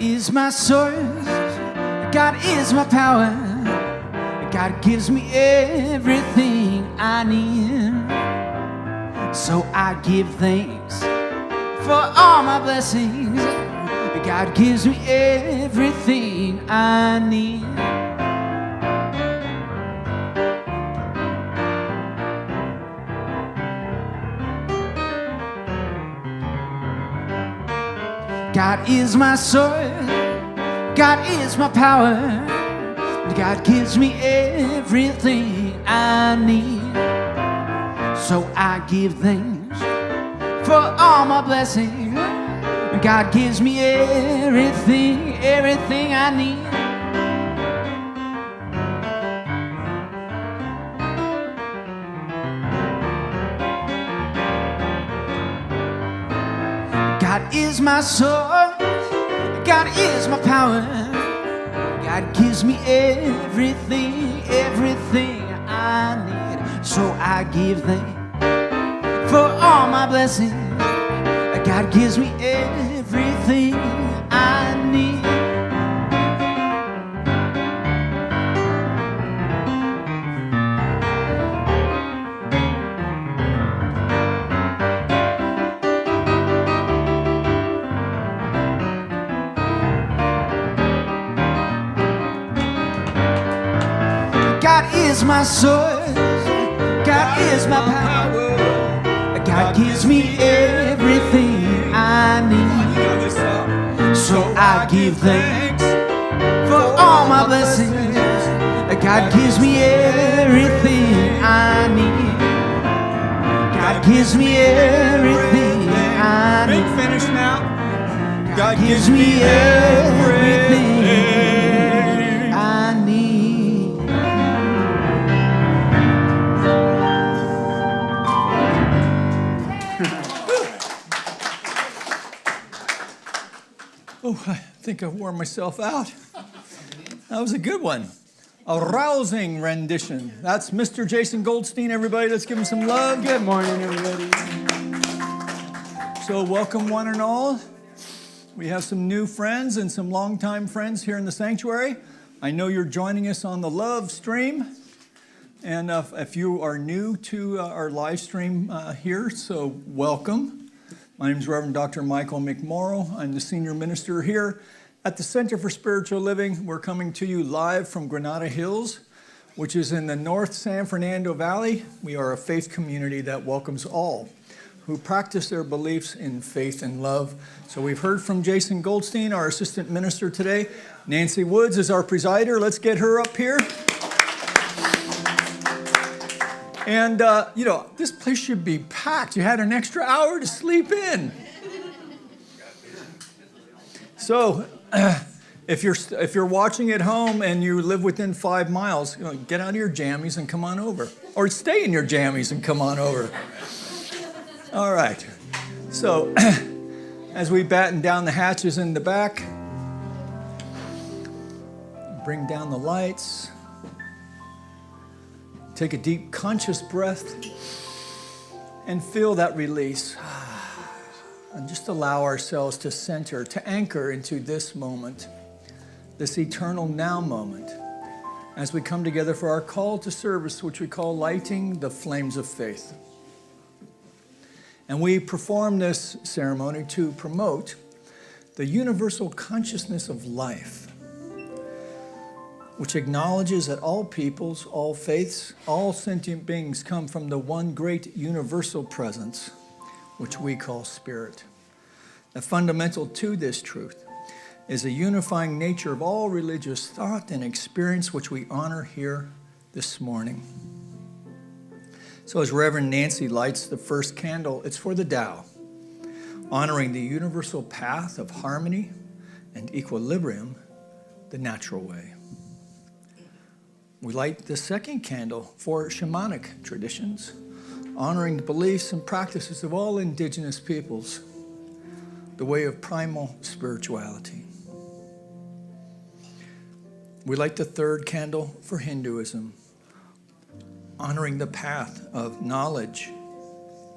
is my source, God is my power, God gives me everything I need. So I give thanks for all my blessings, God gives me everything I need. God is my source, God is my power, God gives me everything I need. So I give thanks for all my blessings, God gives me everything, everything I need. God is my source, God is my power, God gives me everything, everything I need. So I give thanks for all my blessings, God gives me everything I need. God is my source, God is my power, God gives me everything I need. So I give thanks for all my blessings, God gives me everything I need. God gives me everything I need. Big finish now. God gives me everything I need. Oh, I think I wore myself out. That was a good one. A rousing rendition. That's Mr. Jason Goldstein, everybody. Let's give him some love. Good morning, everybody. So welcome one and all. We have some new friends and some longtime friends here in the sanctuary. I know you're joining us on the love stream. And if you are new to our live stream here, so welcome. My name is Reverend Dr. Michael McMorrow. I'm the senior minister here at the Center for Spiritual Living. We're coming to you live from Granada Hills, which is in the North San Fernando Valley. We are a faith community that welcomes all who practice their beliefs in faith and love. So we've heard from Jason Goldstein, our assistant minister today. Nancy Woods is our presider. Let's get her up here. And, this place should be packed. You had an extra hour to sleep in. So if you're watching at home and you live within 5 miles, get out of your jammies and come on over. Or stay in your jammies and come on over. All right. So as we batten down the hatches in the back, bring down the lights. Take a deep, conscious breath and feel that release. And just allow ourselves to center, to anchor into this moment, this eternal now moment, as we come together for our call to service, which we call lighting the flames of faith. And we perform this ceremony to promote the universal consciousness of life, which acknowledges that all peoples, all faiths, all sentient beings come from the one great universal presence, which we call spirit. The fundamental to this truth is the unifying nature of all religious thought and experience, which we honor here this morning. So as Reverend Nancy lights the first candle, it's for the Tao, honoring the universal path of harmony and equilibrium, the natural way. We light the second candle for shamanic traditions, honoring the beliefs and practices of all indigenous peoples, the way of primal spirituality. We light the third candle for Hinduism, honoring the path of knowledge,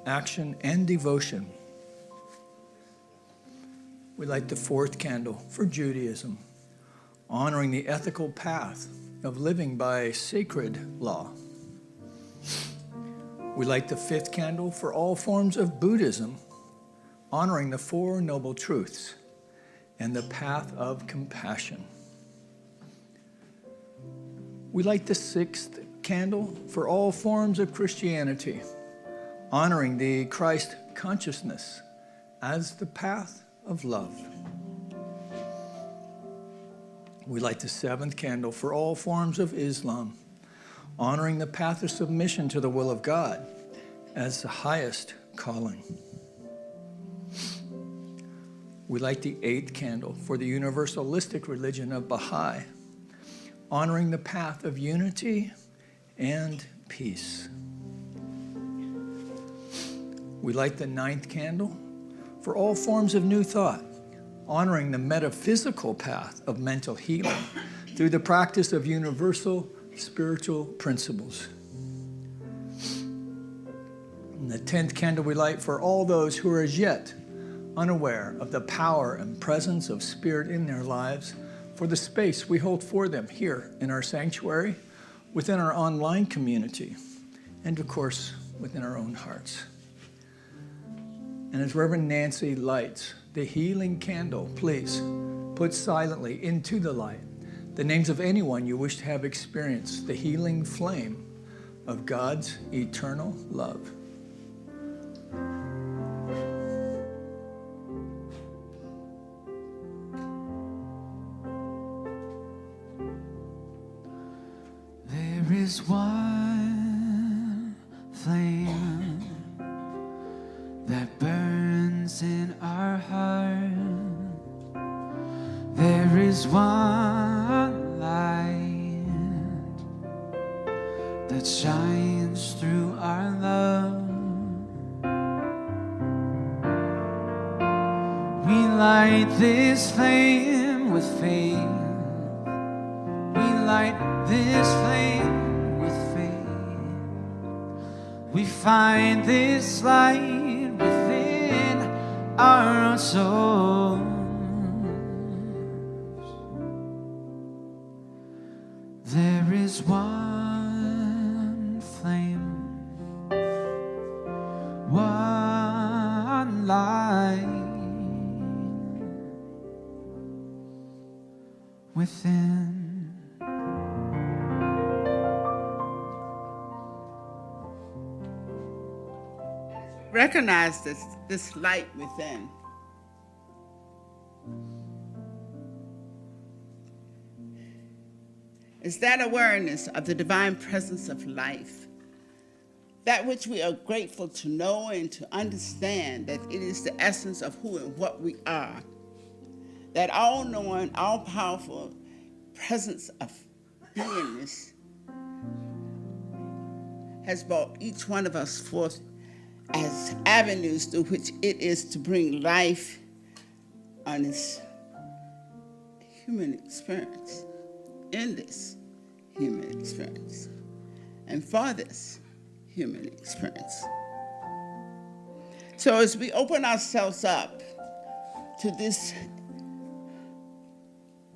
action, and devotion. We light the fourth candle for Judaism, honoring the ethical path of living by sacred law. We light the fifth candle for all forms of Buddhism, honoring the Four Noble Truths and the path of compassion. We light the sixth candle for all forms of Christianity, honoring the Christ consciousness as the path of love. We light the seventh candle for all forms of Islam, honoring the path of submission to the will of God as the highest calling. We light the eighth candle for the universalistic religion of Baha'i, honoring the path of unity and peace. We light the ninth candle for all forms of new thought, honoring the metaphysical path of mental healing through the practice of universal spiritual principles. And the 10th candle we light for all those who are as yet unaware of the power and presence of Spirit in their lives, for the space we hold for them here in our sanctuary, within our online community, and of course, within our own hearts. And as Reverend Nancy lights the healing candle, please put silently into the light the names of anyone you wish to have experienced the healing flame of God's eternal love. There is one flame that burns in our heart. There is one light that shines through our love. We light this flame with faith. We light this flame with faith. We find this light within our own souls. There is one flame, one light within. Recognize this light within. It's that awareness of the divine presence of life, that which we are grateful to know and to understand that it is the essence of who and what we are, that all-knowing, all-powerful presence of beingness has brought each one of us forth as avenues through which it is to bring life on this human experience, in this human experience, and for this human experience. So as we open ourselves up to this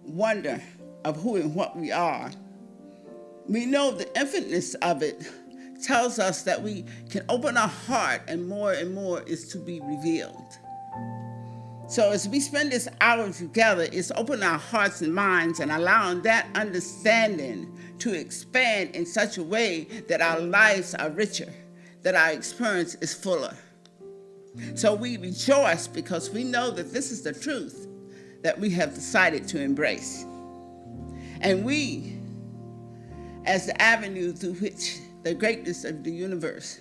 wonder of who and what we are, we know the infiniteness of it tells us that we can open our heart and more is to be revealed. So as we spend this hour together, it's opening our hearts and minds and allowing that understanding to expand in such a way that our lives are richer, that our experience is fuller. So we rejoice because we know that this is the truth that we have decided to embrace. And we, as the avenue through which the greatness of the universe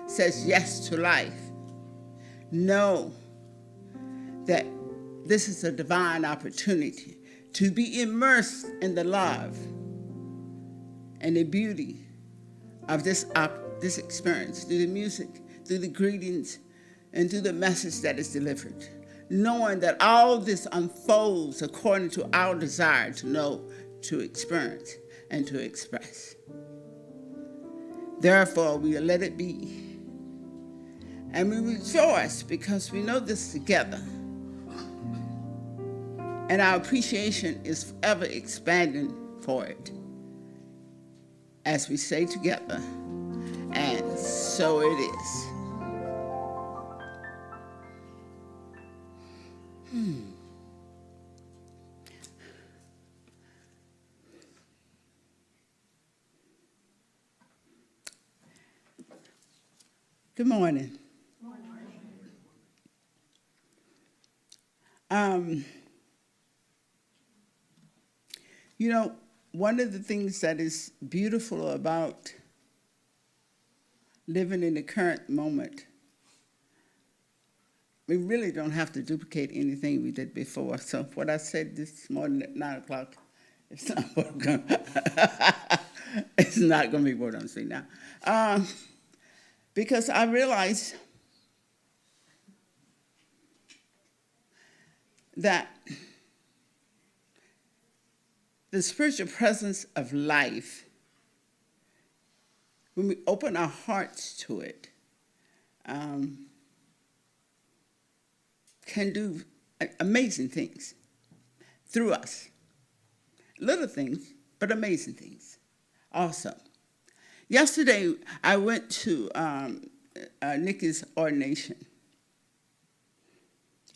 says yes to life, know that this is a divine opportunity to be immersed in the love and the beauty of this experience, through the music, through the greetings, and through the message that is delivered, knowing that all this unfolds according to our desire to know, to experience, and to express. Therefore, we let it be. And we rejoice because we know this together, And our appreciation is forever expanding for it. As we say together, and so it is. Good morning. You know, one of the things that is beautiful about living in the current moment, we really don't have to duplicate anything we did before. So what I said this morning at 9 o'clock, it's not what I'm going it's not going to be what I'm saying now. Because I realized that the spiritual presence of life, when we open our hearts to it, can do amazing things through us. Little things, but amazing things also. Yesterday, I went to Nikki's ordination,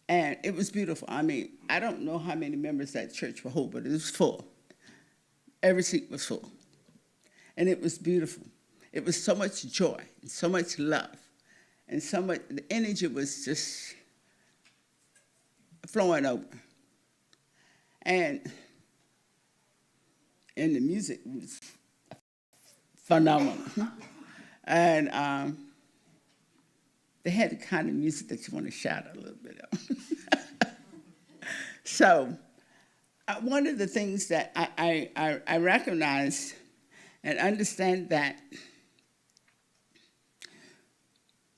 and it was beautiful. I mean, I don't know how many members that church will hold, but it was full. Every seat was full, and it was beautiful. It was so much joy, and so much love, and so much, the energy was just flowing over. And the music was phenomenal. And they had the kind of music that you want to shout a little bit of. So one of the things that I recognize and understand that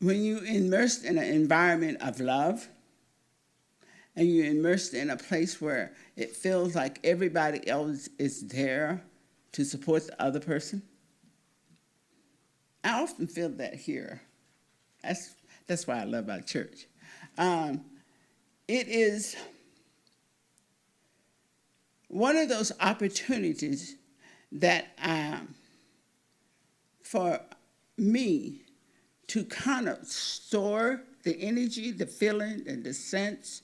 when you're immersed in an environment of love, and you're immersed in a place where it feels like everybody else is there to support the other person, I often feel that here. That's why I love our church. It is one of those opportunities that for me to kind of store the energy, the feeling, and the sense.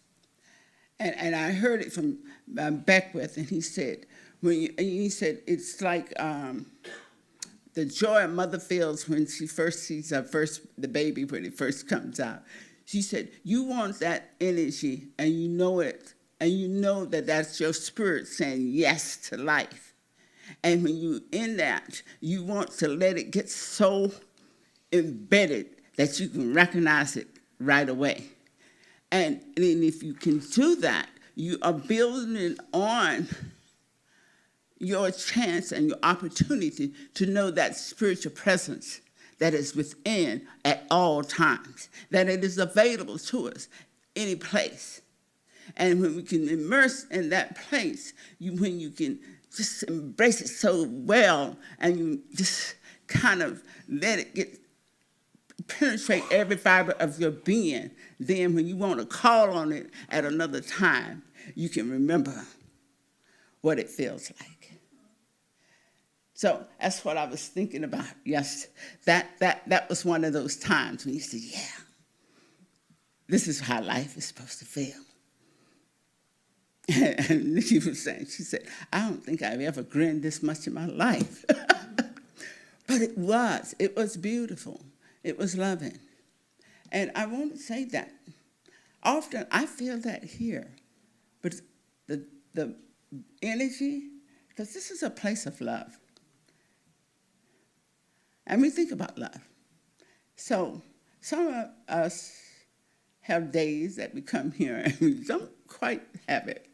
And I heard it from Beckwith, and he said, it's like the joy a mother feels when she first sees the baby when it first comes out. She said, you want that energy, and you know it, and you know that that's your spirit saying yes to life. And when you're in that, you want to let it get so embedded that you can recognize it right away. And if you can do that, you are building on your chance and your opportunity to know that spiritual presence that is within at all times, that it is available to us any place. And when we can immerse in that place, when you can just embrace it so well, and you just kind of let it penetrate every fiber of your being, then when you want to call on it at another time, you can remember what it feels like. So that's what I was thinking about yesterday. That was one of those times when you said, yeah, this is how life is supposed to feel. And Nikki was saying, she said, I don't think I've ever grinned this much in my life. But it was beautiful. It was loving. And I want to say that often I feel that here. But the energy, because this is a place of love. And we think about love. So some of us have days that we come here and we don't quite have it.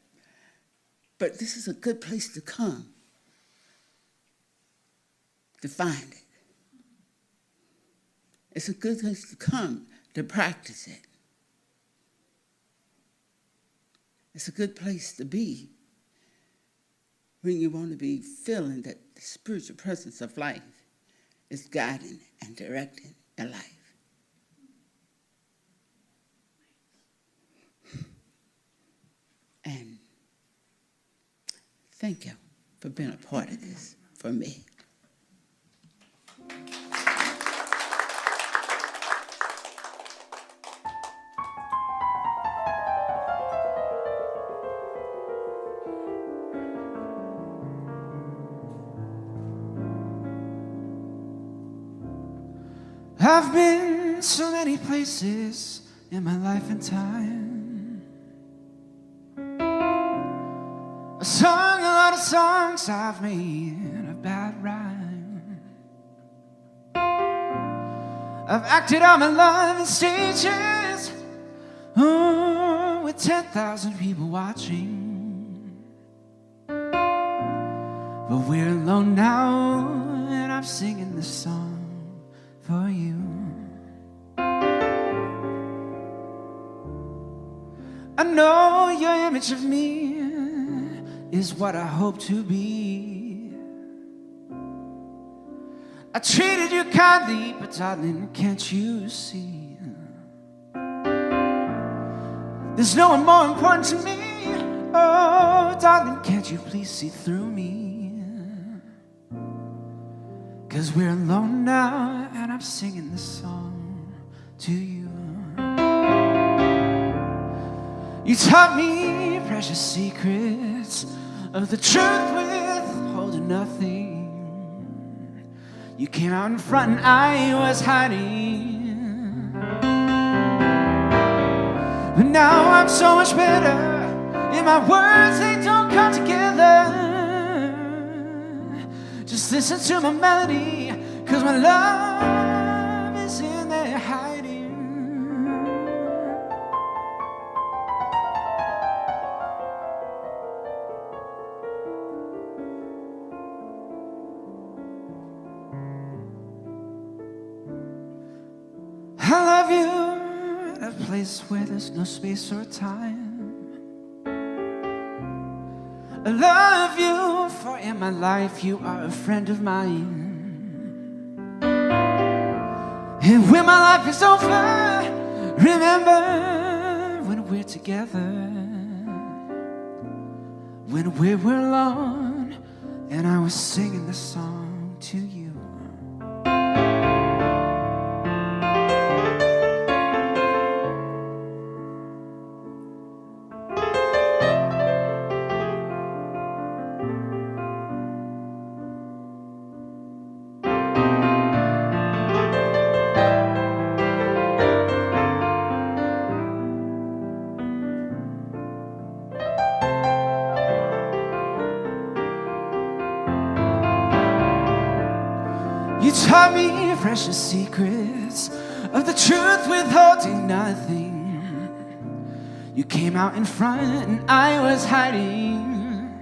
But this is a good place to come to find it. It's a good place to come to practice it. It's a good place to be when you want to be feeling that the spiritual presence of life is guiding and directing your life. And Thank you for being a part of this for me. I've been so many places in my life and time. I've sung a lot of songs, I've made a bad rhyme. I've acted out my love in stages, with 10,000 people watching. But we're alone now, and I'm singing this song for you. I know your image of me is what I hope to be. I treated you kindly, but darling, can't you see? There's no one more important to me. Oh, darling, can't you please see through me? 'Cause we're alone now, and I'm singing this song to you. You taught me precious secrets of the truth withholding nothing. You came out in front and I was hiding. But now I'm so much better, and my words, they don't come together. Just listen to my melody, 'cause my love is in there hiding. I love you in a place where there's no space or time. I love you, for in my life you are a friend of mine. And when my life is over, remember when we're together. When we were alone, and I was singing this song to you. You taught me precious secrets of the truth withholding nothing. You came out in front and I was hiding.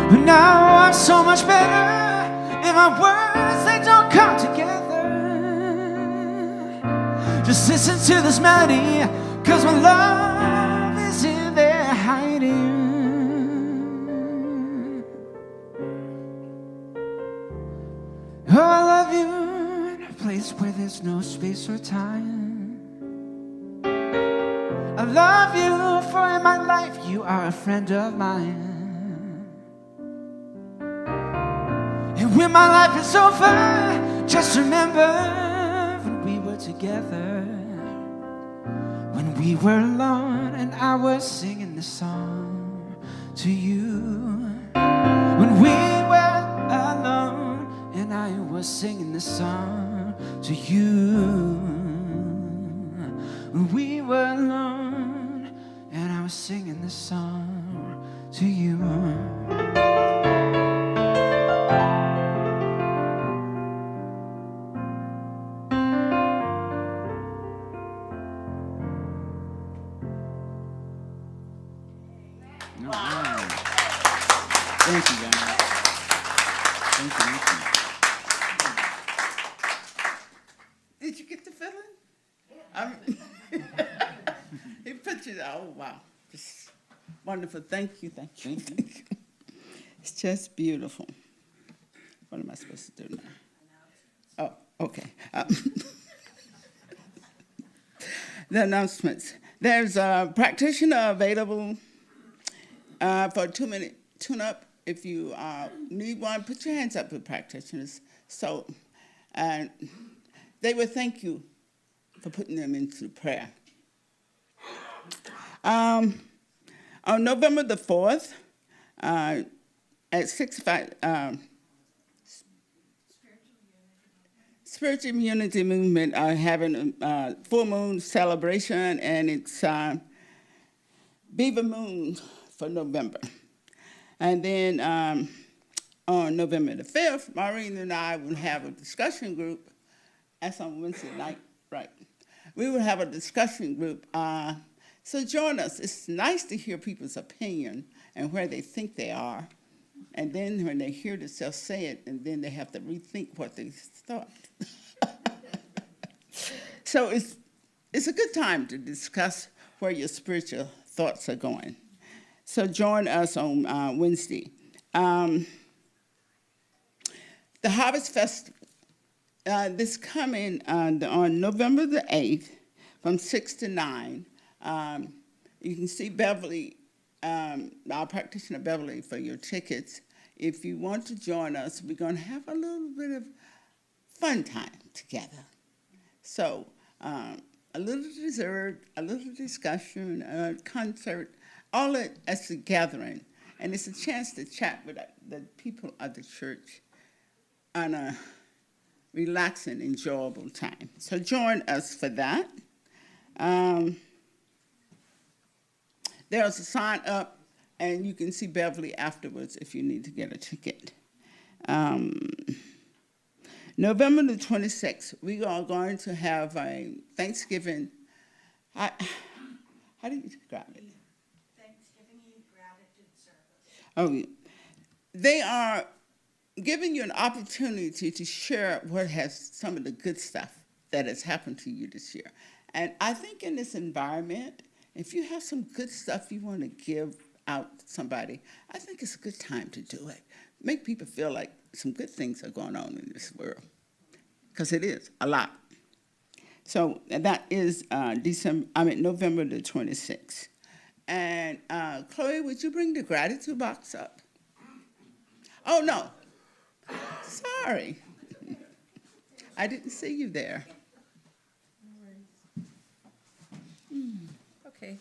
But now I'm so much better, and my words, they don't come together. Just listen to this melody, 'cause my love is in there hiding. Oh, I love you in a place where there's no space or time. I love you, for in my life you are a friend of mine. And when my life is over, just remember when we were together. When we were alone and I was singing this song to you. When we were alone and I was singing this song to you. When we were alone and I was singing this song to you. Wow. Thank you, guys. Thank you. Did you get the feeling? He pictured it. Oh, wow. Just wonderful. Thank you, thank you, thank you. It's just beautiful. What am I supposed to do now? Oh, okay. The announcements. There's a practitioner available for a 2-minute tune-up. If you need one, put your hands up with practitioners. So, and they will thank you for putting them into prayer. On November the 4th, at 6:05, Spiritual Unity Movement are having a full moon celebration, and it's Beaver Moon for November. And then on November the 5th, Maureen and I will have a discussion group. That's on Wednesday night, right? We will have a discussion group. So join us. It's nice to hear people's opinion and where they think they are. And then when they hear themselves say it, and then they have to rethink what they thought. So it's a good time to discuss where your spiritual thoughts are going. So join us on Wednesday. The Harvest Festival, this coming on November the 8th from 6 to 9. You can see Beverly, our practitioner Beverly, for your tickets. If you want to join us, we're going to have a little bit of fun time together. So a little dessert, a little discussion, a concert, all that as a gathering. And it's a chance to chat with the people of the church on a relaxing, enjoyable time. So join us for that. There's a sign up, and you can see Beverly afterwards if you need to get a ticket. November the 26th, we are going to have a Thanksgiving. How do you describe it? Thanksgiving gratitude service. Oh, they are giving you an opportunity to share what has some of the good stuff that has happened to you this year. And I think in this environment, if you have some good stuff you want to give out to somebody, I think it's a good time to do it. Make people feel like some good things are going on in this world, because it is a lot. So that is November the 26th. And Chloe, would you bring the gratitude box up? Oh, no. Sorry. I didn't see you there. Okay.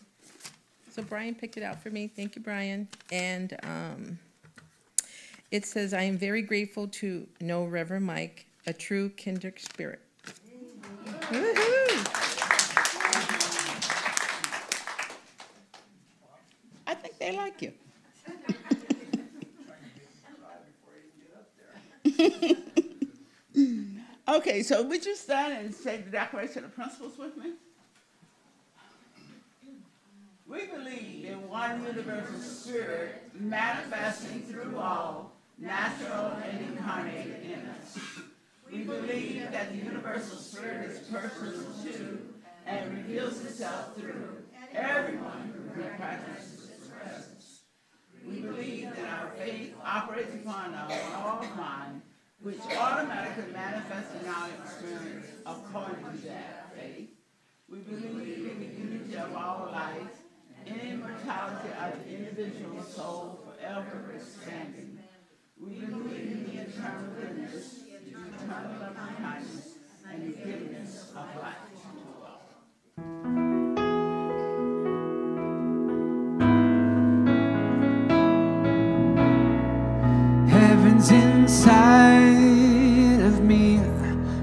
So Brian picked it out for me. Thank you, Brian. And it says, I am very grateful to know Reverend Mike, a true kindred spirit. Woo-hoo. I think they like you. Okay, so would you stand and say the Declaration of Principles with me? We believe in one universal spirit manifesting through all, natural and incarnated in us. We believe that the universal spirit is personal too and reveals itself through everyone who practices its presence. We believe that our faith operates upon our law of mind, which automatically manifests in our experience according to that faith. We believe in the unity of all life, in immortality of the individual soul forever expanding. We believe in the eternal goodness, the eternal loving kindness, and the goodness of life to all. Heaven's inside of me.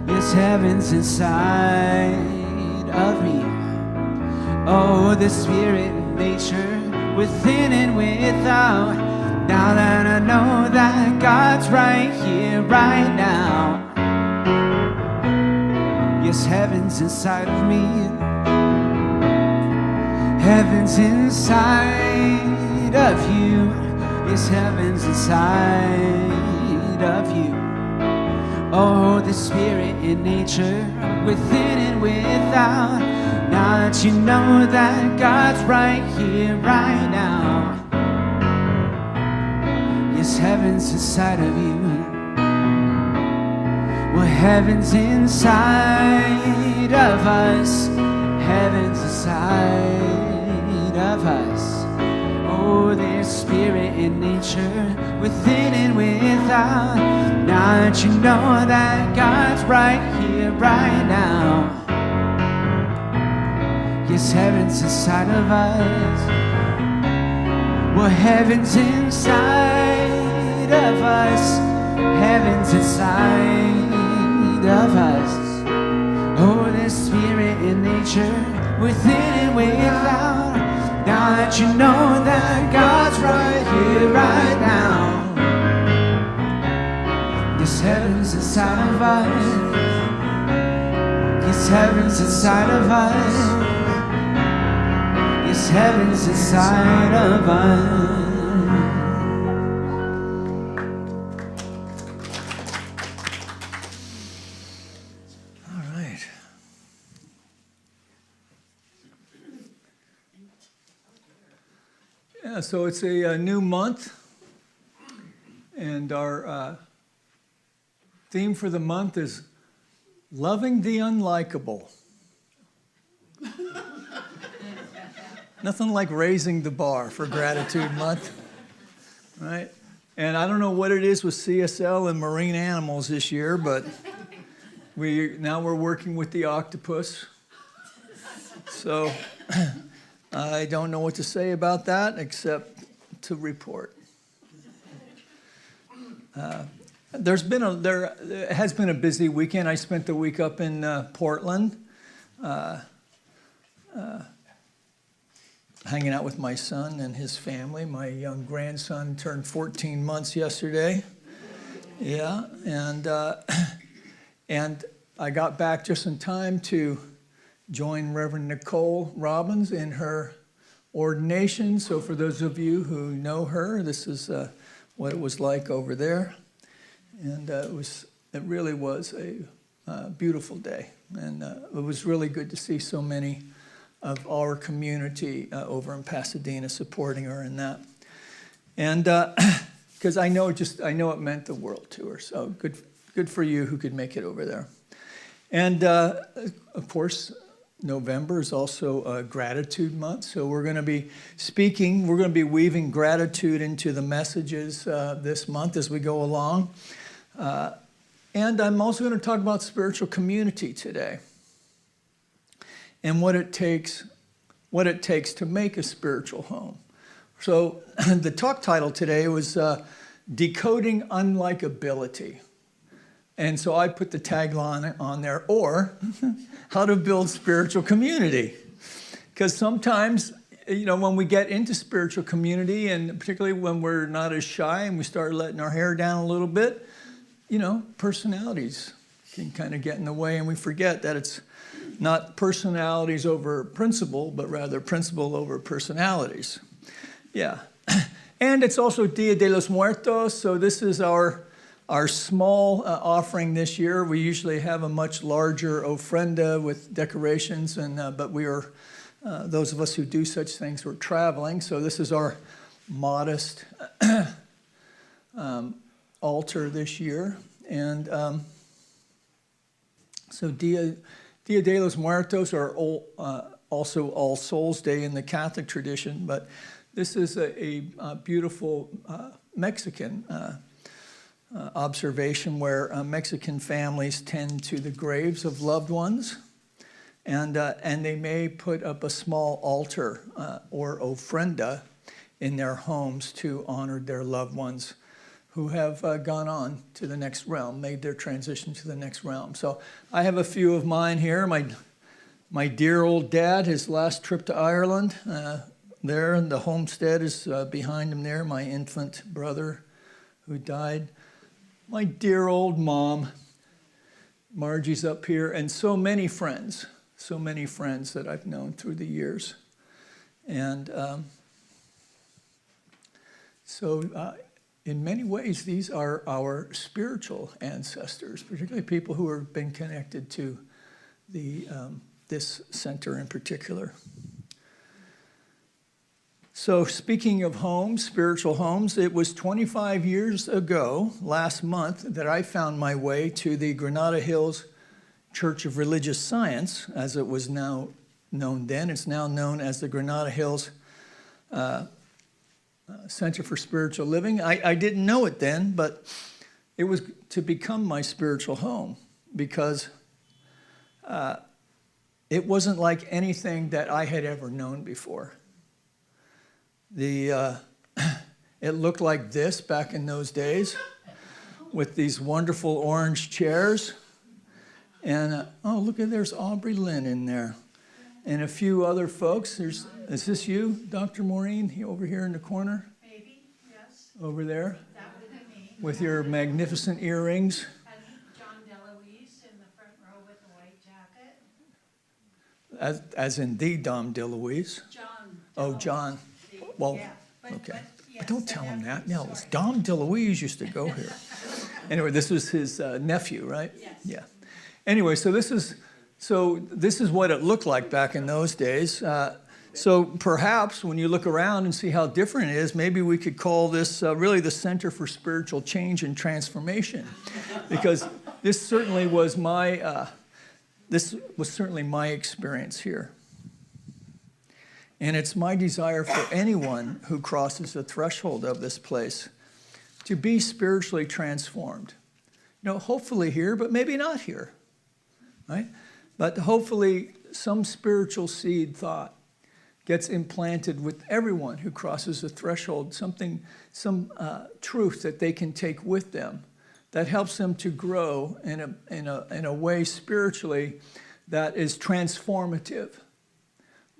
Yes, heaven's inside of me. Oh, the spirit and nature within and without. Now that I know that God's right here, right now. Yes, heaven's inside of me. Heaven's inside of you. Yes, heaven's inside of you. Oh, the spirit in nature, within and without. Now that you know that God's right here, right now. Yes, heaven's inside of you. Well, heaven's inside of us. Heaven's inside of us. Oh, there's spirit in nature, within and without. Now that you know that God's right here, right now. Yes, heaven's inside of us. Well, heaven's inside of us. Heaven's inside of us. Oh, the spirit in nature, within and without. Now that you know that God's right here, right now. Yes, heaven's inside of us. Yes, heaven's inside of us. Yes, heaven's inside of us. All right. Yeah, so it's a new month, and our theme for the month is loving the unlikable. Nothing like raising the bar for Gratitude Month, right? And I don't know what it is with CSL and marine animals this year, but we're working with the octopus. So I don't know what to say about that except to report. There has been a busy weekend. I spent the week up in Portland, hanging out with my son and his family. My young grandson turned 14 months yesterday. Yeah, and I got back just in time to join Reverend Nicole Robbins in her ordination. So for those of you who know her, this is what it was like over there. And it really was a beautiful day. And it was really good to see so many of our community over in Pasadena supporting her in that. And because I know it meant the world to her. So good for you who could make it over there. And of course, November is also a gratitude month. So we're going to be weaving gratitude into the messages this month as we go along. And I'm also going to talk about spiritual community today and what it takes to make a spiritual home. So the talk title today was Decoding Unlikability. And so I put the tagline on there, or how to build spiritual community. Because sometimes, when we get into spiritual community, and particularly when we're not as shy and we start letting our hair down a little bit, personalities can kind of get in the way, and we forget that it's not personalities over principle, but rather principle over personalities. Yeah. And it's also Dia de los Muertos, so this is our small offering this year. We usually have a much larger ofrenda with decorations, but we are, those of us who do such things, we're traveling, so this is our modest altar this year. And so Dia de los Muertos are also All Souls Day in the Catholic tradition, but this is a beautiful Mexican observation where Mexican families tend to the graves of loved ones, and they may put up a small altar or ofrenda in their homes to honor their loved ones who have gone on to the next realm, made their transition to the next realm. So I have a few of mine here. My dear old dad, his last trip to Ireland, there, and the homestead is behind him there. My infant brother who died. My dear old mom, Margie's up here, and so many friends that I've known through the years. And in many ways, these are our spiritual ancestors, particularly people who have been connected to this center in particular. So speaking of homes, spiritual homes, it was 25 years ago, last month, that I found my way to the Granada Hills Church of Religious Science, as it was now known then. It's now known as the Granada Hills Center for Spiritual Living. I didn't know it then, but it was to become my spiritual home because it wasn't like anything that I had ever known before. It looked like this back in those days with these wonderful orange chairs. And, oh, look at, there's Aubrey Lynn in there. And a few other folks. Is this you, Dr. Maureen, over here in the corner? Maybe, yes, Over there? that would be me. With your magnificent earrings. And John DeLuise in the front row with the white jacket. As in the Dom DeLuise. John. Oh, John. Well, Yeah, okay. yes, Don't tell him that. No, sorry. Dom DeLuise used to go here. Anyway, this was his nephew, right? Yes. Yeah. Anyway, so this is what it looked like back in those days. So perhaps when you look around and see how different it is, maybe we could call this really the Center for Spiritual Change and Transformation, because this certainly was my experience here. And it's my desire for anyone who crosses the threshold of this place to be spiritually transformed. You know, hopefully here, but maybe not here, right? But hopefully some spiritual seed thought gets implanted with everyone who crosses the threshold, some truth that they can take with them that helps them to grow in a way spiritually that is transformative,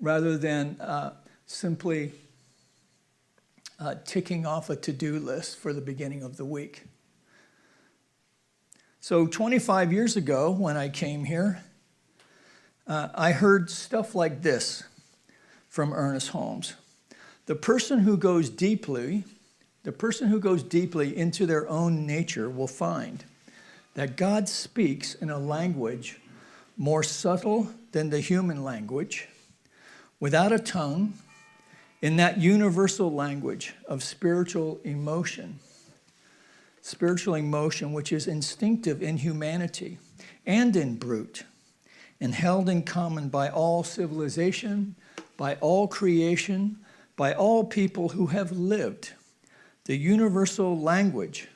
rather than simply ticking off a to-do list for the beginning of the week. So 25 years ago, when I came here, I heard stuff like this from Ernest Holmes. The person who goes deeply into their own nature will find that God speaks in a language more subtle than the human language, without a tongue, in that universal language of spiritual emotion which is instinctive in humanity and in brute, and held in common by all civilization, by all creation, by all people who have lived, the universal language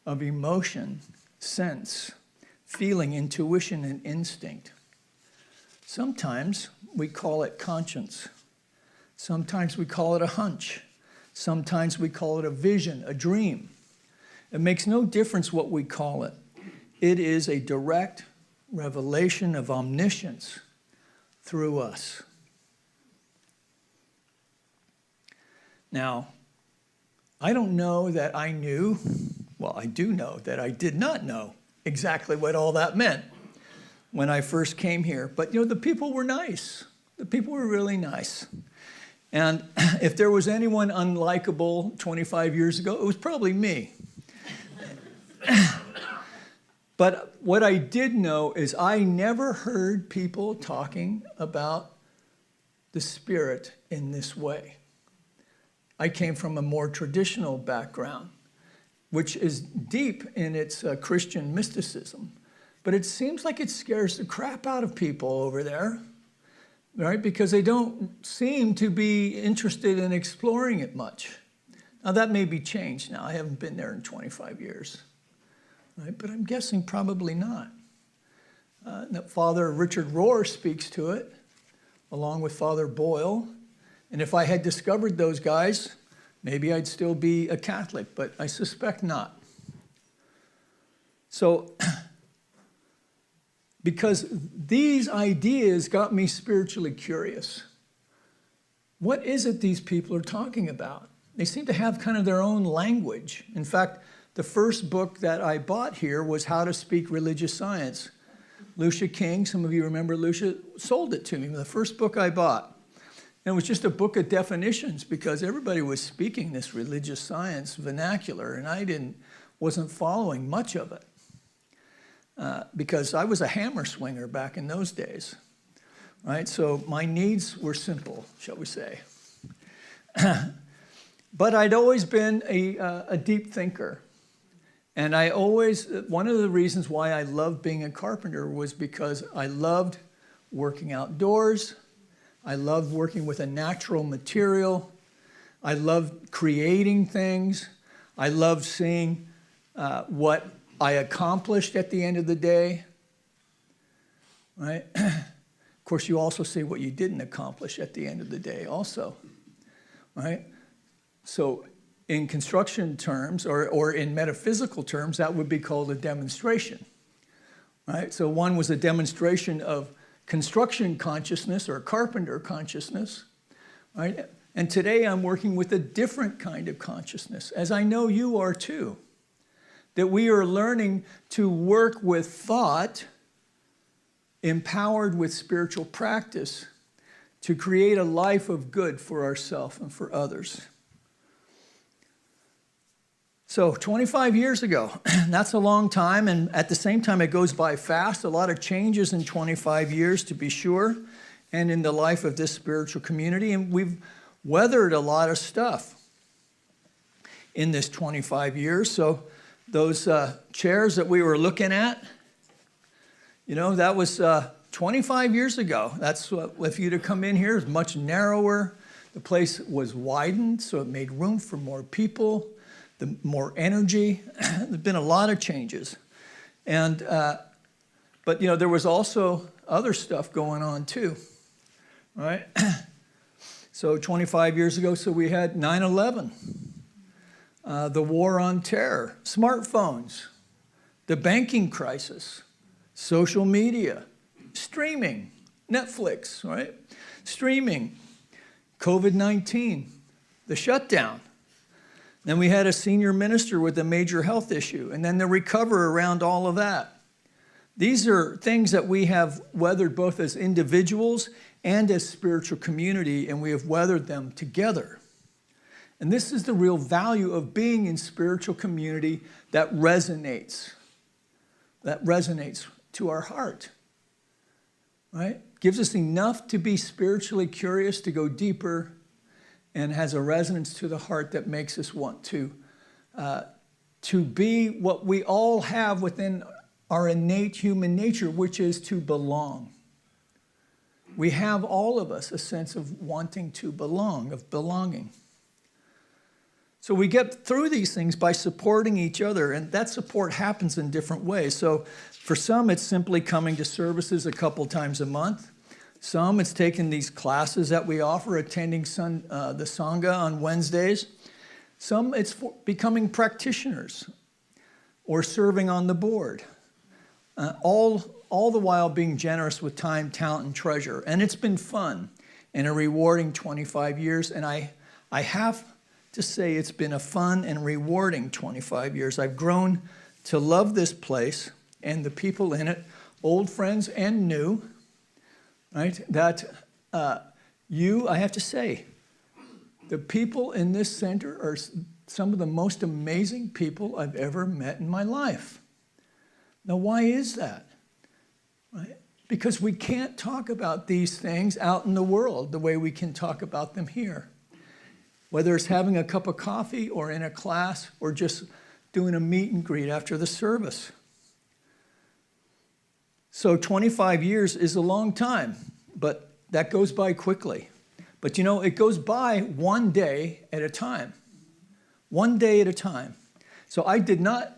of emotion, sense, feeling, intuition, and instinct. Sometimes we call it conscience. Sometimes we call it a hunch. Sometimes we call it a vision, a dream. It makes no difference what we call it. It is a direct revelation of omniscience through us. Now, I don't know that I knew, well, I do know that I did not know exactly what all that meant when I first came here. But, you know, the people were nice. The people were really nice. And if there was anyone unlikable 25 years ago, it was probably me. But what I did know is I never heard people talking about the Spirit in this way. I came from a more traditional background, which is deep in its Christian mysticism. But it seems like it scares the crap out of people over there, right? Because they don't seem to be interested in exploring it much. Now, that may be changed now. I haven't been there in 25 years, right? But I'm guessing probably not. Father Richard Rohr speaks to it, along with Father Boyle. And if I had discovered those guys, maybe I'd still be a Catholic, but I suspect not. So, because these ideas got me spiritually curious. What is it these people are talking about? They seem to have kind of their own language. In fact, the first book that I bought here was How to Speak Religious Science. Lucia King, some of you remember Lucia, sold it to me, the first book I bought. And it was just a book of definitions because everybody was speaking this religious science vernacular, and I wasn't following much of it because I was a hammer swinger back in those days, right? So my needs were simple, shall we say. But I'd always been a deep thinker. And one of the reasons why I loved being a carpenter was because I loved working outdoors. I loved working with a natural material. I love creating things. I love seeing what I accomplished at the end of the day, right? Of course, you also see what you didn't accomplish at the end of the day also, right? So in construction terms or in metaphysical terms, that would be called a demonstration, right? So one was a demonstration of construction consciousness or carpenter consciousness, right? And today I'm working with a different kind of consciousness, as I know you are too, that we are learning to work with thought empowered with spiritual practice to create a life of good for ourselves and for others. So 25 years ago, that's a long time, and at the same time it goes by fast. A lot of changes in 25 years, to be sure, and in the life of this spiritual community, and we've weathered a lot of stuff in this 25 years. So those chairs that we were looking at, you know, that was 25 years ago. That's what, if you'd have come in here, it was much narrower. The place was widened, so it made room for more people, more energy. There's been a lot of changes. And, but, you know, there was also other stuff going on too, right? So 25 years ago, so we had 9/11, the war on terror, smartphones, the banking crisis, social media, streaming, Netflix, right? Streaming, COVID-19, the shutdown. Then we had a senior minister with a major health issue, and then the recovery around all of that. These are things that we have weathered both as individuals and as spiritual community, and we have weathered them together. And this is the real value of being in spiritual community that resonates to our heart, right? Gives us enough to be spiritually curious, to go deeper, and has a resonance to the heart that makes us want to be what we all have within our innate human nature, which is to belong. We have, all of us, a sense of wanting to belong, of belonging. So we get through these things by supporting each other, and that support happens in different ways. So for some, it's simply coming to services a couple times a month. Some, it's taking these classes that we offer, attending the Sangha on Wednesdays. Some, it's for becoming practitioners or serving on the board. All the while being generous with time, talent, and treasure. And it's been fun and a rewarding 25 years. And I have to say it's been a fun and rewarding 25 years. I've grown to love this place and the people in it, old friends and new, right? That I have to say, the people in this center are some of the most amazing people I've ever met in my life. Now, why is that? Right? Because we can't talk about these things out in the world the way we can talk about them here. Whether it's having a cup of coffee or in a class or just doing a meet and greet after the service. So 25 years is a long time, but that goes by quickly. But you know, it goes by one day at a time. One day at a time. So I did not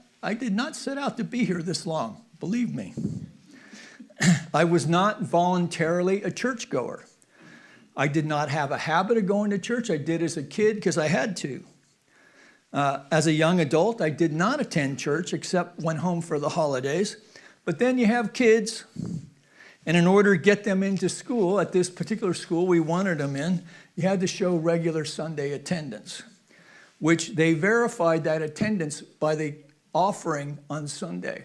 set out to be here this long, believe me. I was not voluntarily a churchgoer. I did not have a habit of going to church. I did as a kid because I had to. As a young adult, I did not attend church except went home for the holidays. But then you have kids, and in order to get them into school, at this particular school we wanted them in, you had to show regular Sunday attendance, which they verified that attendance by the offering on Sunday.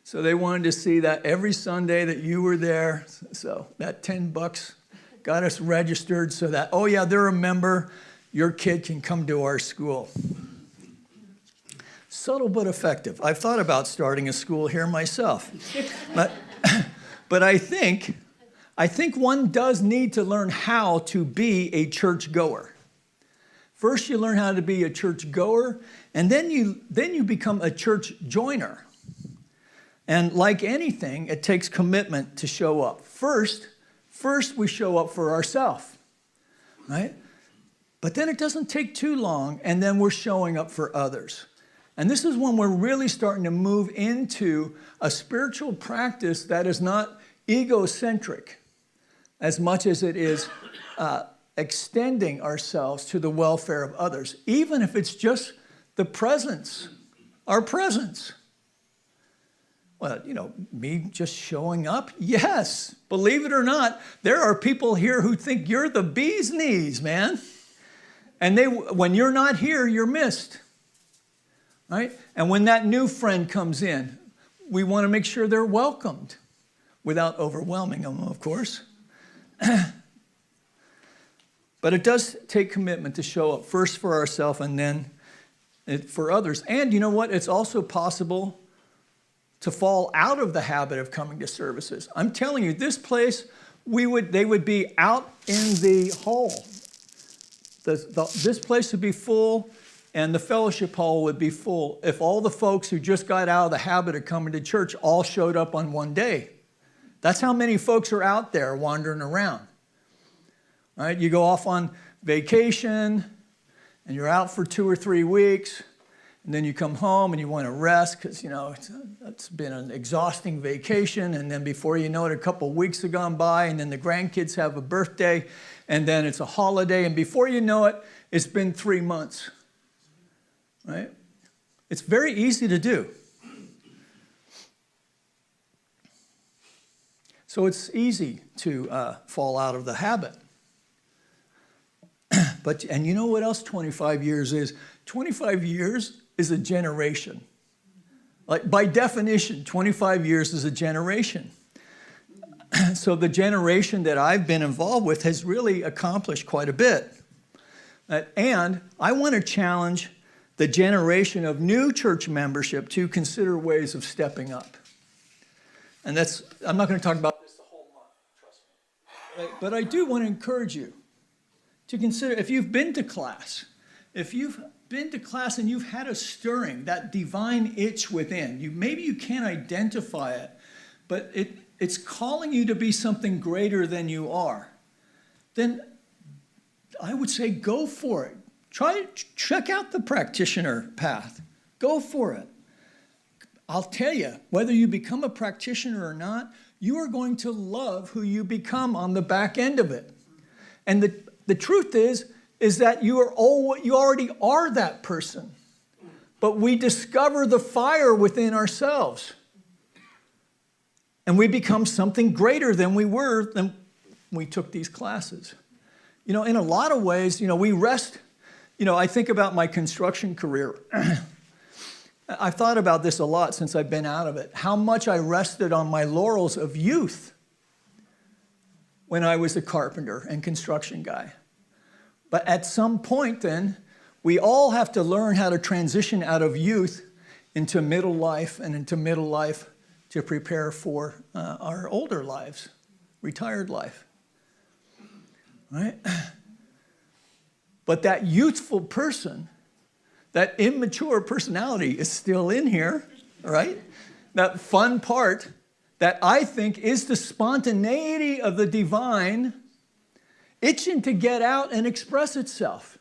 So they wanted to see that every Sunday that you were there. So that $10 got us registered so that, oh yeah, they're a member, your kid can come to our school. Subtle but effective. I've thought about starting a school here myself. But I think one does need to learn how to be a church goer. First, you learn how to be a church goer, and then you become a church joiner. And like anything, it takes commitment to show up. First we show up for ourselves, right? But then it doesn't take too long, and then we're showing up for others. And this is when we're really starting to move into a spiritual practice that is not egocentric as much as it is extending ourselves to the welfare of others, even if it's just the presence, our presence. Well, me just showing up? Yes, believe it or not, there are people here who think you're the bee's knees, man. And when you're not here, you're missed, right? And when that new friend comes in, we want to make sure they're welcomed without overwhelming them, of course. But it does take commitment to show up first for ourselves and then for others. And you know what? It's also possible to fall out of the habit of coming to services. I'm telling you, this place, they would be out in the hall. This place would be full, and the fellowship hall would be full if all the folks who just got out of the habit of coming to church all showed up on one day. That's how many folks are out there wandering around. Right? You go off on vacation, and you're out for 2 or 3 weeks, and then you come home and you want to rest because, it's been an exhausting vacation, and then before you know it, a couple of weeks have gone by, and then the grandkids have a birthday, and then it's a holiday, and before you know it, it's been 3 months, right? It's very easy to do. So it's easy to fall out of the habit. And you know what else 25 years is? 25 years is a generation. Like by definition, 25 years is a generation. So the generation that I've been involved with has really accomplished quite a bit. And I want to challenge the generation of new church membership to consider ways of stepping up. And I'm not going to talk about this the whole month, trust me. But I do want to encourage you to consider, if you've been to class, and you've had a stirring, that divine itch within, maybe you can't identify it, but it's calling you to be something greater than you are, then I would say go for it. Check out the practitioner path. Go for it. I'll tell you, whether you become a practitioner or not, you are going to love who you become on the back end of it. And the truth is that you already are that person. But we discover the fire within ourselves. And we become something greater than we were when we took these classes. In a lot of ways, we rest. I think about my construction career. I've thought about this a lot since I've been out of it. How much I rested on my laurels of youth when I was a carpenter and construction guy. But at some point then, we all have to learn how to transition out of youth into middle life and into middle life to prepare for our older lives, retired life, right? But that youthful person, that immature personality is still in here, right? That fun part that I think is the spontaneity of the divine itching to get out and express itself,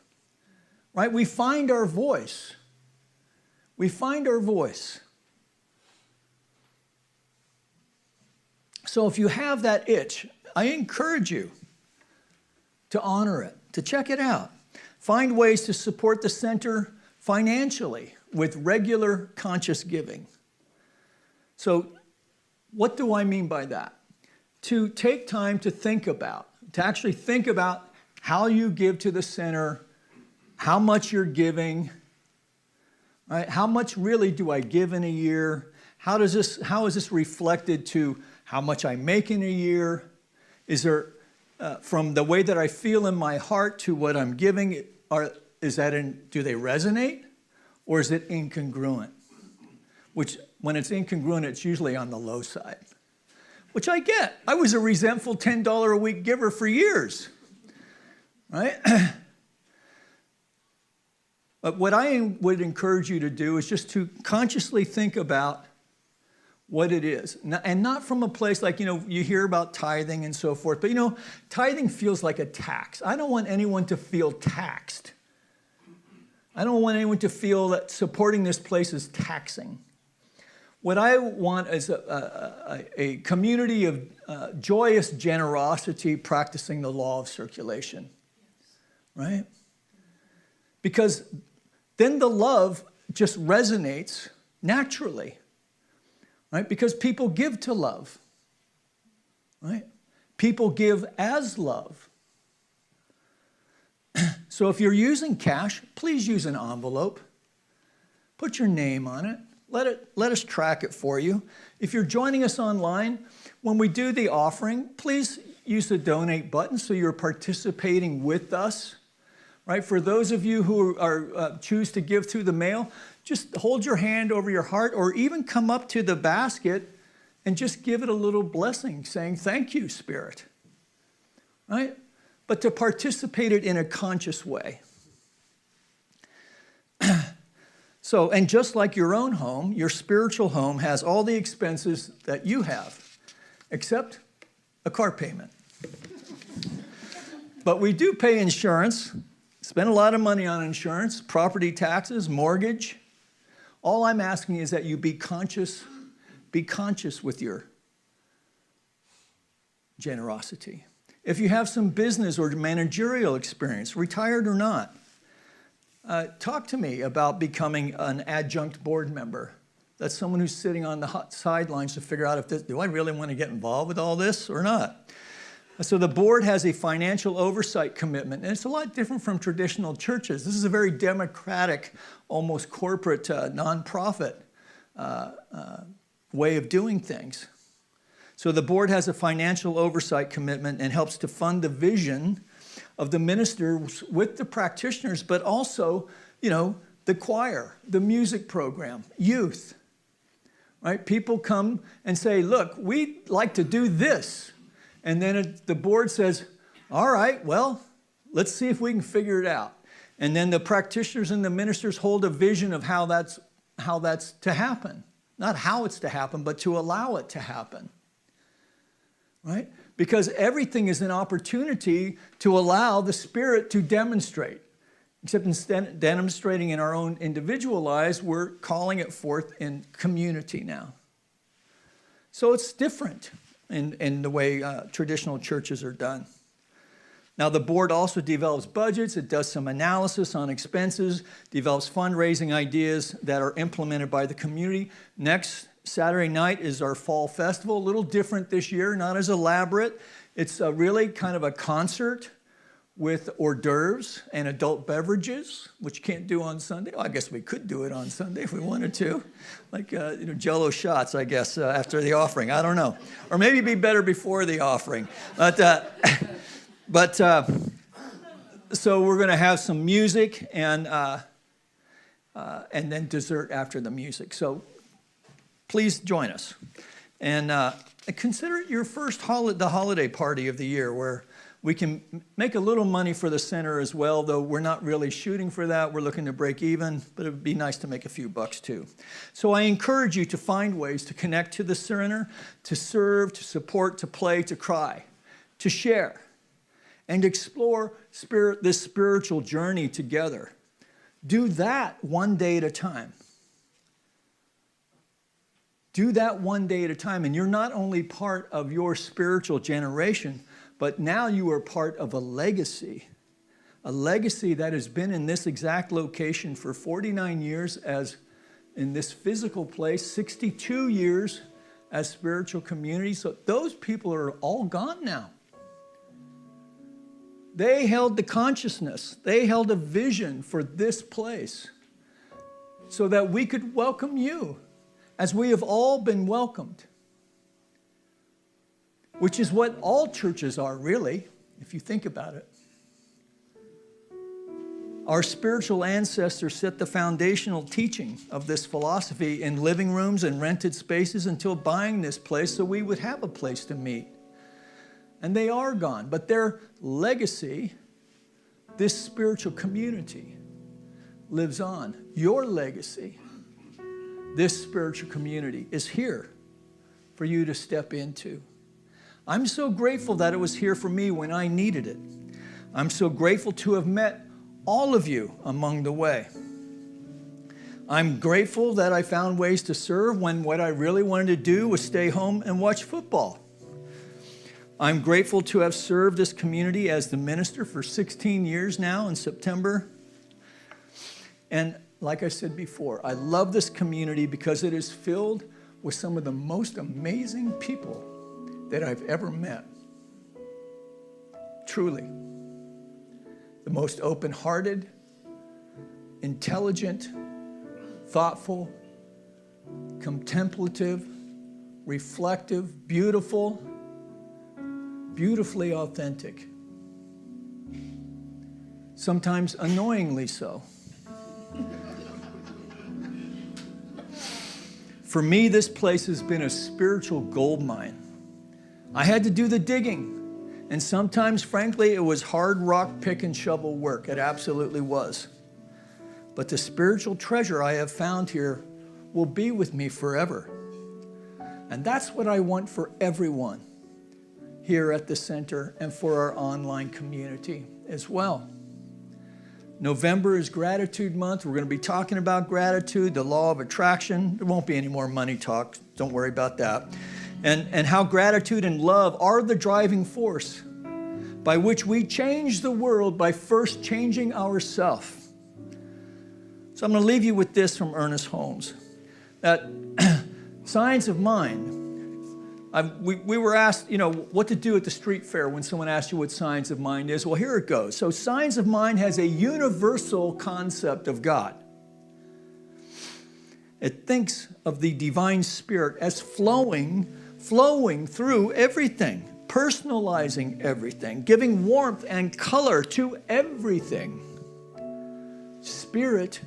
right? We find our voice. We find our voice. So if you have that itch, I encourage you to honor it, to check it out. Find ways to support the center financially with regular conscious giving. So what do I mean by that? To take time to actually think about how you give to the center, how much you're giving, right? How much really do I give in a year? How is this reflected to how much I make in a year? Is there, from the way that I feel in my heart to what I'm giving, do they resonate? Or is it incongruent? Which, when it's incongruent, it's usually on the low side. Which I get. I was a resentful $10 a week giver for years, right? But what I would encourage you to do is just to consciously think about what it is. And not from a place like, you hear about tithing and so forth, but tithing feels like a tax. I don't want anyone to feel taxed. I don't want anyone to feel that supporting this place is taxing. What I want is a community of joyous generosity practicing the law of circulation, right? Because then the love just resonates naturally, right? Because people give to love, right? People give as love. So if you're using cash, please use an envelope. Put your name on it. Let us track it for you. If you're joining us online, when we do the offering, please use the donate button so you're participating with us. Right? For those of you who are choose to give through the mail, just hold your hand over your heart or even come up to the basket and just give it a little blessing saying, thank you, Spirit. Right? But to participate it in a conscious way. So, and just like your own home, your spiritual home has all the expenses that you have, except a car payment. But we do pay insurance, spend a lot of money on insurance, property taxes, mortgage. All I'm asking is that you be conscious with your generosity. If you have some business or managerial experience, retired or not, talk to me about becoming an adjunct board member. That's someone who's sitting on the sidelines to figure out if do I really want to get involved with all this or not? So the board has a financial oversight commitment, and it's a lot different from traditional churches. This is a very democratic, almost corporate, nonprofit way of doing things. So the board has a financial oversight commitment and helps to fund the vision of the ministers with the practitioners, but also, the choir, the music program, youth, right? People come and say, look, we'd like to do this. And then the board says, all right, well, let's see if we can figure it out. And then the practitioners and the ministers hold a vision of how that's to happen. Not how it's to happen, but to allow it to happen, right? Because everything is an opportunity to allow the Spirit to demonstrate. Except instead of demonstrating in our own individual lives, we're calling it forth in community now. So it's different in the way traditional churches are done. Now, the board also develops budgets. It does some analysis on expenses, develops fundraising ideas that are implemented by the community. Next Saturday night is our fall festival, a little different this year, not as elaborate. It's really kind of a concert with hors d'oeuvres and adult beverages, which you can't do on Sunday. Well, I guess we could do it on Sunday if we wanted to. Like, Jell-O shots, I guess, after the offering. I don't know. Or maybe it'd be better before the offering. But so we're going to have some music and then dessert after the music. So please join us. And consider it your first the holiday party of the year where we can make a little money for the center as well, though we're not really shooting for that. We're looking to break even, but it would be nice to make a few bucks too. So I encourage you to find ways to connect to the center, to serve, to support, to play, to cry, to share, and explore this spiritual journey together. Do that one day at a time. Do that one day at a time, and you're not only part of your spiritual generation, but now you are part of a legacy that has been in this exact location for 49 years as in this physical place, 62 years as spiritual community. So those people are all gone now. They held the consciousness. They held a vision for this place so that we could welcome you as we have all been welcomed. Which is what all churches are, really, if you think about it. Our spiritual ancestors set the foundational teaching of this philosophy in living rooms and rented spaces until buying this place so we would have a place to meet. And they are gone, but their legacy, this spiritual community, lives on. Your legacy, this spiritual community, is here. for you to step into. I'm so grateful that it was here for me when I needed it. I'm so grateful to have met all of you along the way. I'm grateful that I found ways to serve when what I really wanted to do was stay home and watch football. I'm grateful to have served this community as the minister for 16 years now in September. And like I said before, I love this community because it is filled with some of the most amazing people that I've ever met. Truly. The most open-hearted, intelligent, thoughtful, contemplative, reflective, beautiful, beautifully authentic. Sometimes annoyingly so. For me, this place has been a spiritual gold mine. I had to do the digging. And sometimes, frankly, it was hard rock, pick, and shovel work. It absolutely was. But the spiritual treasure I have found here will be with me forever. And that's what I want for everyone here at the center and for our online community as well. November is Gratitude Month. We're going to be talking about gratitude, the law of attraction. There won't be any more money talk. Don't worry about that. And how gratitude and love are the driving force by which we change the world by first changing ourselves. So I'm going to leave you with this from Ernest Holmes. That signs of mind. We were asked, what to do at the street fair when someone asks you what signs of mind is. Well, here it goes. So signs of mind has a universal concept of God. It thinks of the divine spirit as flowing through everything, personalizing everything, giving warmth and color to everything. Spirit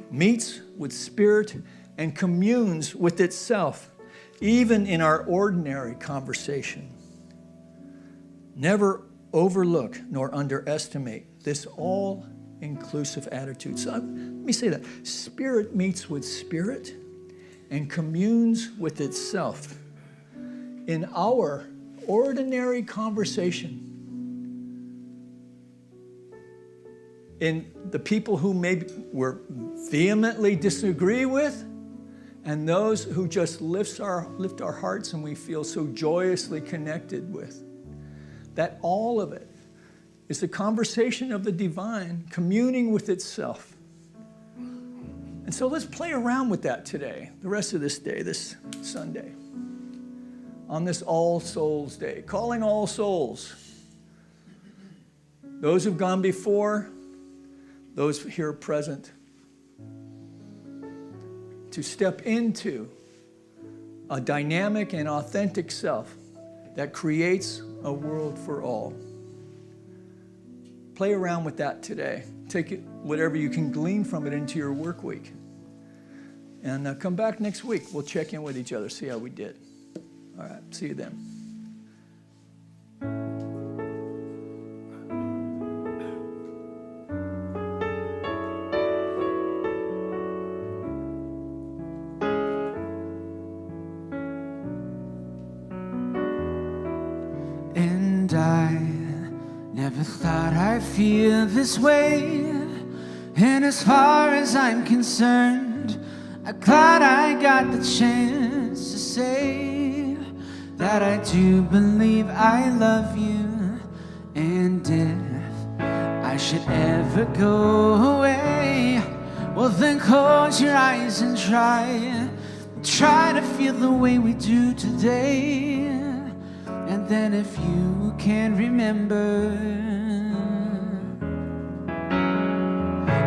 meets with spirit and communes with itself, even in our ordinary conversation. Never overlook nor underestimate this all-inclusive attitude. So let me say that. Spirit meets with spirit and communes with itself. In our ordinary conversation, in the people who maybe we vehemently disagree with, and those who just lift our hearts and we feel so joyously connected with, that all of it is the conversation of the divine communing with itself. And so let's play around with that today, the rest of this day, this Sunday, on this All Souls Day, calling all souls, those who've gone before, those here present, to step into a dynamic and authentic self that creates a world for all. Play around with that today. Take it, whatever you can glean from it, into your work week. And come back next week. We'll check in with each other, see how we did. All right, see you then. And I never thought I'd feel this way. And as far as I'm concerned, I'm glad I got the chance to say that I do believe I love you. And if I should ever go away, well then close your eyes and try to feel the way we do today. And then if you can remember,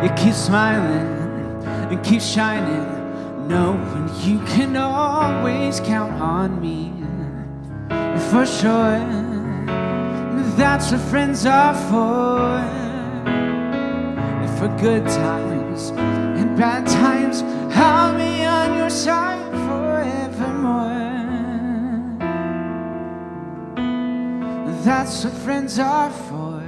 you keep smiling and keep shining, knowing you can always count on me. For sure, that's what friends are for. And for good times and bad times, I'll be on your side forevermore. That's what friends are for.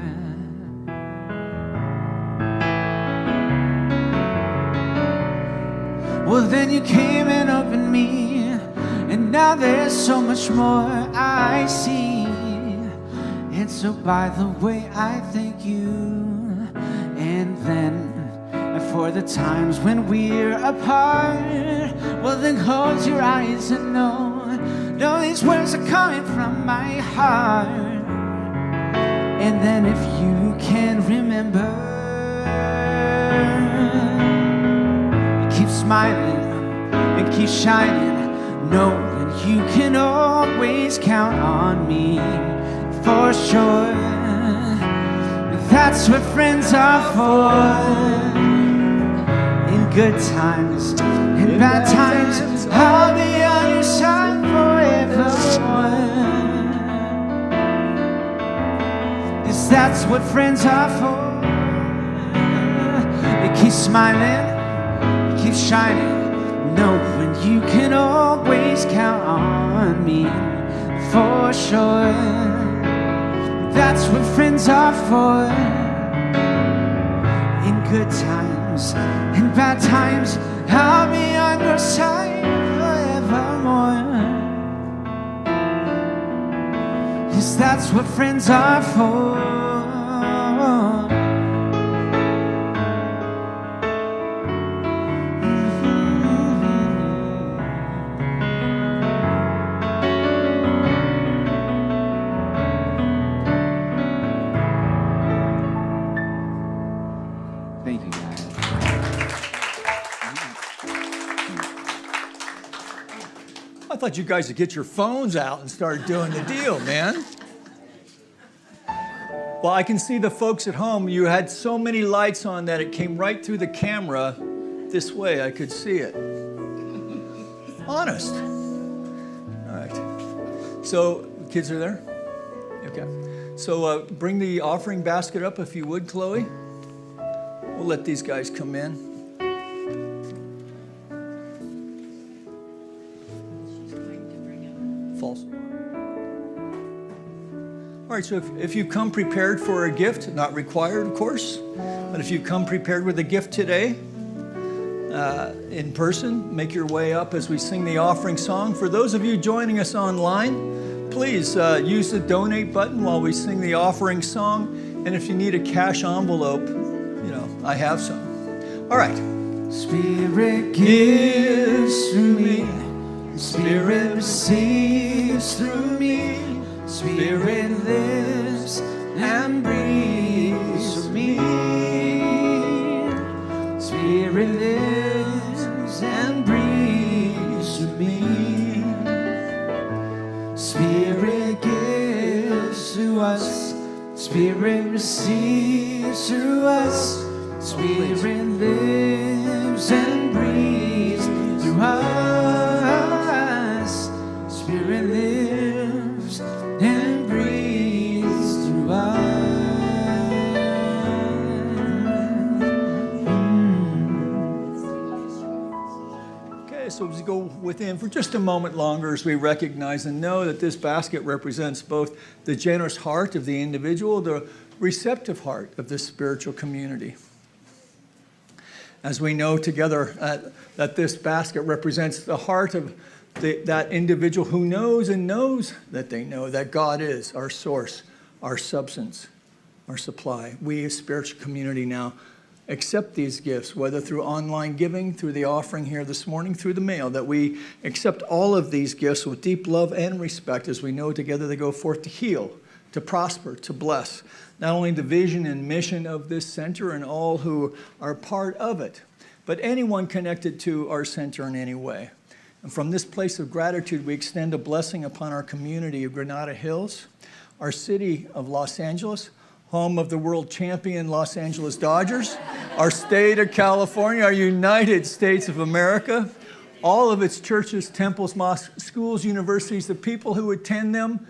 Well, then you came and opened me, and Now there's so much more I see. And so by the way, I thank you. And then for the times when we're apart, well then close your eyes and know these words are coming from my heart. And then if you can remember, keep smiling and keep shining, knowing you can always count on me for sure. That's what friends are for. In good times, in bad times, I'll be on your side forevermore. Yes, that's what friends are for. They keep smiling, keep shining, knowing you can always count on me for sure. That's what friends are for. In good times, in bad times, I'll be on your side forevermore. Yes, that's what friends are for. I thought you guys would get your phones out and start doing the deal, man. Well, I can see the folks at home. You had so many lights on that it came right through the camera this way. I could see it. Honest. All right. So, kids are there? Okay. So, bring the offering basket up if you would, Chloe. We'll let these guys come in. False. All right, so if you come prepared for a gift, not required, of course, but if you come prepared with a gift today, in person, make your way up as we sing the offering song. For those of you joining us online, please use the donate button while we sing the offering song. And if you need a cash envelope, I have some. All right. Spirit gives through me, Spirit receives through me, Spirit lives and breathes through me. Spirit lives and breathes through me. Spirit gives to us, Spirit receives through us, Spirit lives and breathes through us. Spirit lives and breathes through us. Okay, so as we go within for just a moment longer as we recognize and know that this basket represents both the generous heart of the individual, the receptive heart of the spiritual community. As we know together that this basket represents the heart of that individual who knows and knows that they know that God is our source, our substance, our supply. We as spiritual community now accept these gifts, whether through online giving, through the offering here this morning, through the mail, that we accept all of these gifts with deep love and respect as we know together they go forth to heal, to prosper, to bless, not only the vision and mission of this center and all who are part of it, but anyone connected to our center in any way. And from this place of gratitude, we extend a blessing upon our community of Granada Hills, our city of Los Angeles, home of the world champion Los Angeles Dodgers, our state of California, our United States of America, all of its churches, temples, mosques, schools, universities, the people who attend them,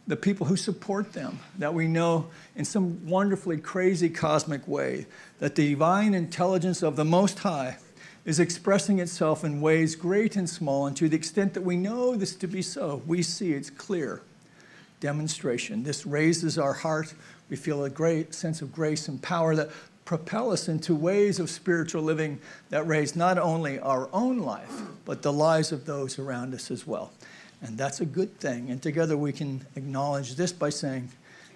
the people who support them, that we know in some wonderfully crazy cosmic way that the divine intelligence of the Most High is expressing itself in ways great and small, and to the extent that we know this to be so, we see its clear demonstration. This raises our heart. We feel a great sense of grace and power that propel us into ways of spiritual living that raise not only our own life, but the lives of those around us as well. And that's a good thing. And together we can acknowledge this by saying,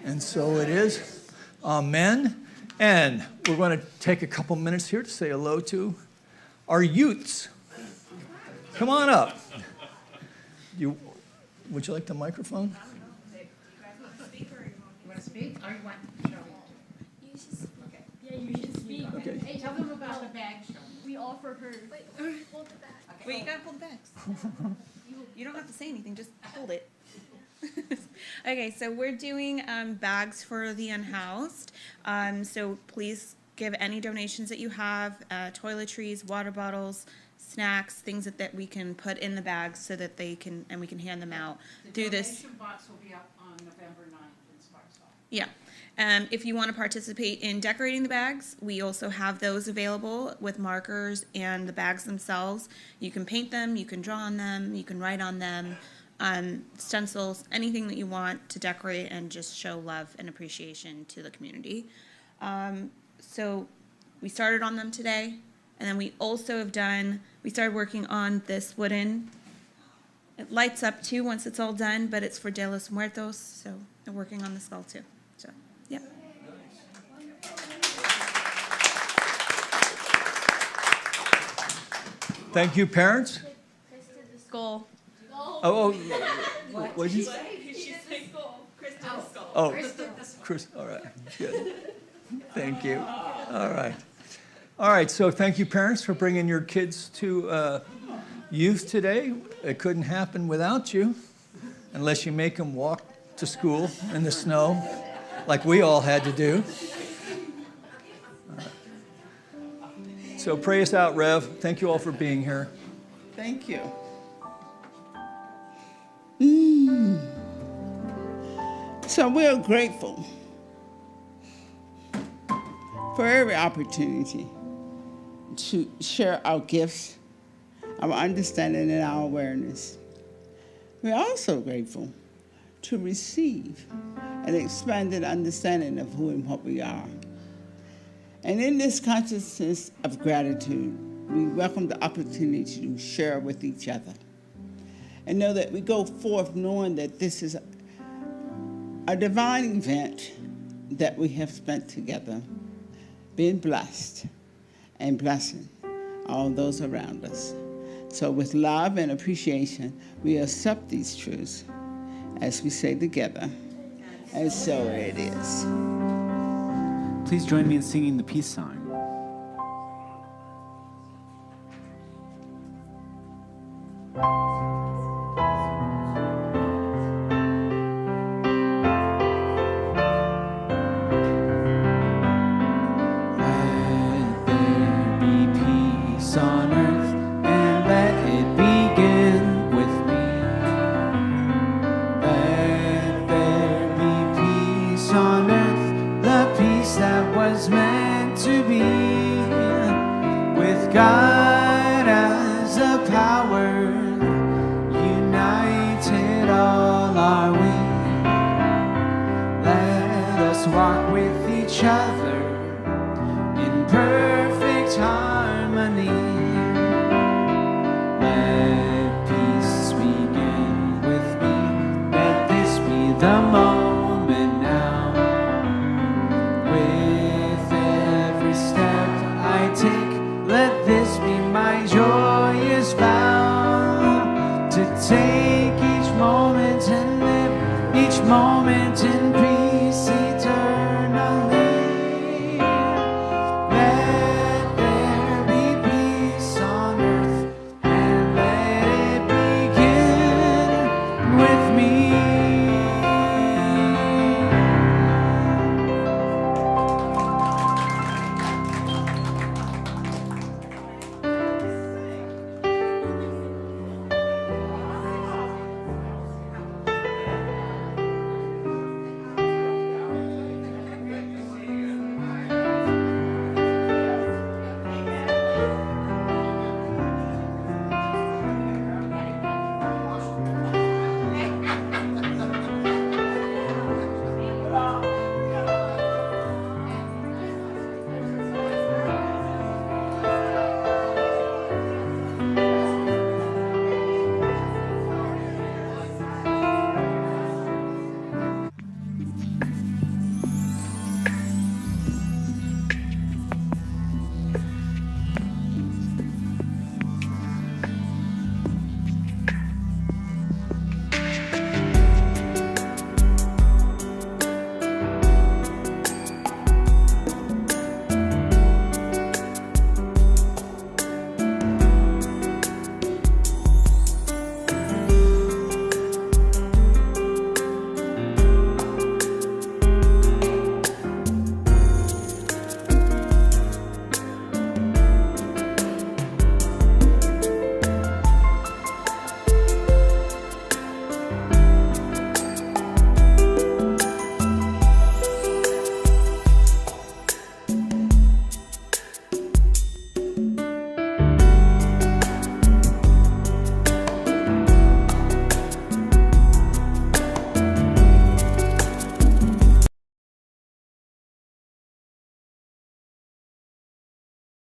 and so it is. Amen. And we're going to take a couple minutes here to say hello to our youths. Come on up. Would you like the microphone? You want to speak, or you want Shelley to? You should speak. Okay. Yeah, you should speak. Okay. Hey, tell them about the bag, Shelley. We offer her. Wait, hold the bag. Wait, you gotta hold the bags. You don't have to say anything, just hold it. Okay, so we're doing bags for the unhoused. So please give any donations that you have, toiletries, water bottles, snacks, things that we can put in the bags so that we can hand them out through this. The donation box will be up on November 9th in Sparksville. Yeah. If you want to participate in decorating the bags, we also have those available with markers and the bags themselves. You can paint them, you can draw on them, you can write on them, stencils, anything that you want to decorate and just show love and appreciation to the community. So we started on them today, and then we also we started working on this wooden, it lights up too once it's all done, but it's for De los Muertos, so they're working on the skull too. So, yeah. Thank you, parents. Skull. Oh, what did you say? Oh, Chris, all right, good. Thank you. All right. All right, so thank you, parents, for bringing your kids to youth today. It couldn't happen without you, unless you make them walk to school in the snow, like we all had to do. So pray us out, Rev. Thank you all for being here. Thank you. So we're grateful for every opportunity to share our gifts, our understanding, and our awareness. We're also grateful to receive an expanded understanding of who and what we are. And in this consciousness of gratitude, we welcome the opportunity to share with each other. And know that we go forth knowing that this is a divine event that we have spent together, being blessed and blessing all those around us. So with love and appreciation, we accept these truths as we say together, and so it is. Please join me in singing the peace sign. God as a power, united all are we. Let us walk with each other in perfect harmony. Let peace begin with me. Let this be the moment now. With every step I take, let this be my joy.